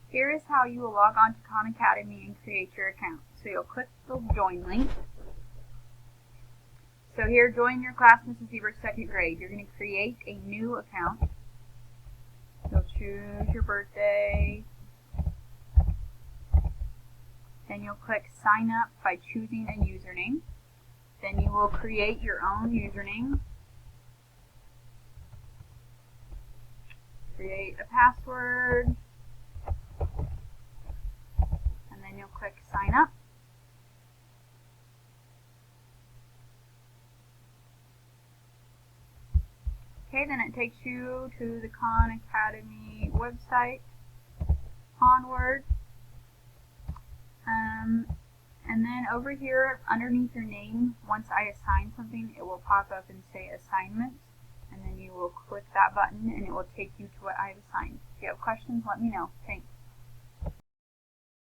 Here is how you will log on to Khan Academy and create your account. So you'll click the join link. So here, join your class, Mrs. Ebert, 2nd grade. You're going to create a new account. You'll choose your birthday. Then you'll click sign up by choosing a username. Then you will create your own username. Create a password. And then you'll click sign up. Okay, then it takes you to the Khan Academy website. Onward. And then over here, underneath your name, once I assign something, it will pop up and say assignment. And then you will click that button and it will take you to what I've assigned. If you have questions, let me know. Thanks.